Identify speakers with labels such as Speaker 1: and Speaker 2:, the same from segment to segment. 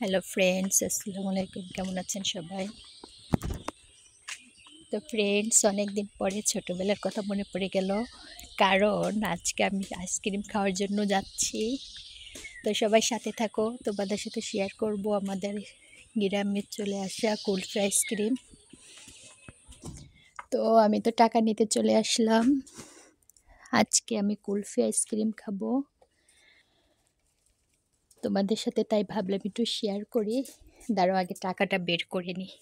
Speaker 1: Hello friends, আসসালামু আলাইকুম। কেমন আছেন সবাই? তো ফ্রেন্ডস, অনেক দিন পরে ছোটোবেলার কথা মনে পড়ে গেল, কারণ আজকে আমি আইসক্রিম খাওয়ার জন্য যাচ্ছি। তো সবাই সাথে থাকো, তোমাদের সাথে শেয়ার করব আমাদের গ্রামে চলে আসা কুলফি আইসক্রিম। তো আমি তো টাকা নিতে চলে আসলাম। আজকে আমি কুলফি আইসক্রিম খাবো তোমাদের সাথে, তাই ভাবলাম একটু শেয়ার করি। দাঁড়াও, আগে টাকাটা বের করে নিই।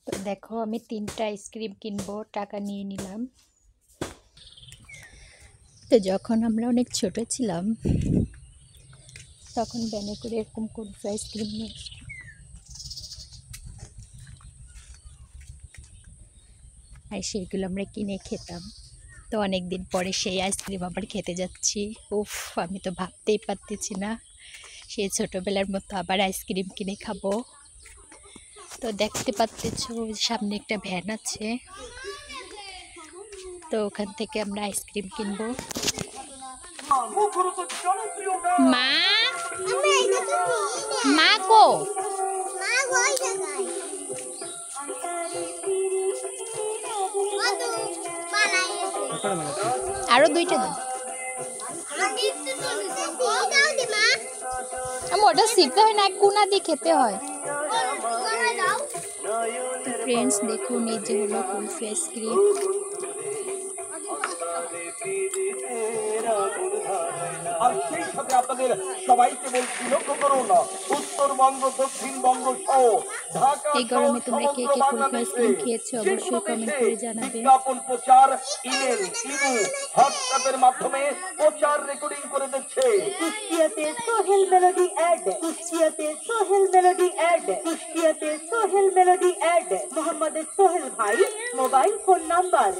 Speaker 1: তো দেখো, আমি 3টা আইসক্রিম কিনবো, টাকা নিয়ে নিলাম। তো যখন আমরা অনেক ছোট ছিলাম তখন ব্যানে করে এরকম কুলফি আইসক্রিম নিয়ে আসতাম, আর সেগুলো আমরা কিনে খেতাম। তো অনেক দিন পরে সেই আইসক্রিম আবার খেতে যাচ্ছি। উফ, আমি তো ভাবতেই পারতেছি না সেই ছোটোবেলার মতো আবার আইসক্রিম কিনে খাবো। তো দেখতে পাচ্ছ, সামনে একটা ভ্যান আছে, তো ওখান থেকে আমরা আইসক্রিম কিনবো। মা, মা কো? আরো 2টা দাও। ওটা শিখতে হয় না, কোনা দিয়ে খেতে হয়। ফ্রেন্ডস দেখুন, এই যে হলো কুলফি আইসক্রিম।
Speaker 2: আর সেই সাথে আপনাদের সবাইকে বলছি, লক্ষ্য করুন, উত্তরবঙ্গ, দক্ষিণবঙ্গ সহ ঢাকা
Speaker 1: এই গরমে তোমরা কে কে কুলফি আইসক্রিম খেয়েছো অবশ্যই কমেন্ট করে জানাবে।
Speaker 2: বিজ্ঞাপন প্রচার, ইমেল, ইমো, হোয়াটসঅ্যাপের মাধ্যমে প্রচার রেকর্ডিং করে দিচ্ছে। কুষ্টিয়াতে সোহেল মেলোডি অ্যাড, কুষ্টিয়াতে সোহেল মেলোডি অ্যাড, কুষ্টিয়াতে সোহেল মেলোডি অ্যাড। মোহাম্মদ সোহেল ভাই মোবাইল ফোন নাম্বার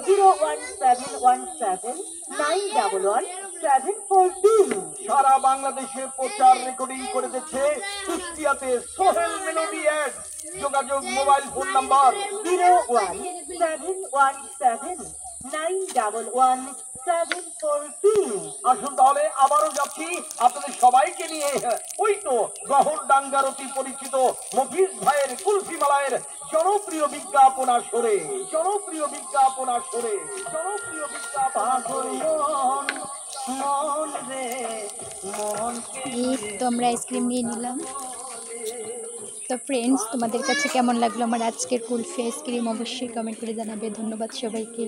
Speaker 2: 01717911742। সারা বাংলাদেশে প্রচার রেকর্ডিং করে দিচ্ছে কুষ্টিয়াতে সোহেল মেলোডি অ্যাড। যোগাযোগ মোবাইল ফোন নাম্বার 01717911742। আসুন তাহলে আবারও যাচ্ছি আপনাদের সবাইকে নিয়ে, ওই তো গহরডাঙ্গার অতি পরিচিত মফিজ ভাইয়ের কুলফি মালায়ের জনপ্রিয় বিজ্ঞাপন আসরে, জনপ্রিয় বিজ্ঞাপন আসরে, জনপ্রিয় বিজ্ঞাপন।
Speaker 1: তো আমরা আইসক্রিম নিয়ে নিলাম। তো ফ্রেন্ডস, তোমাদের কাছে কেমন লাগলো আমার আজকের কুলফি আইসক্রিম অবশ্যই কমেন্ট করে জানাবে। ধন্যবাদ সবাইকে।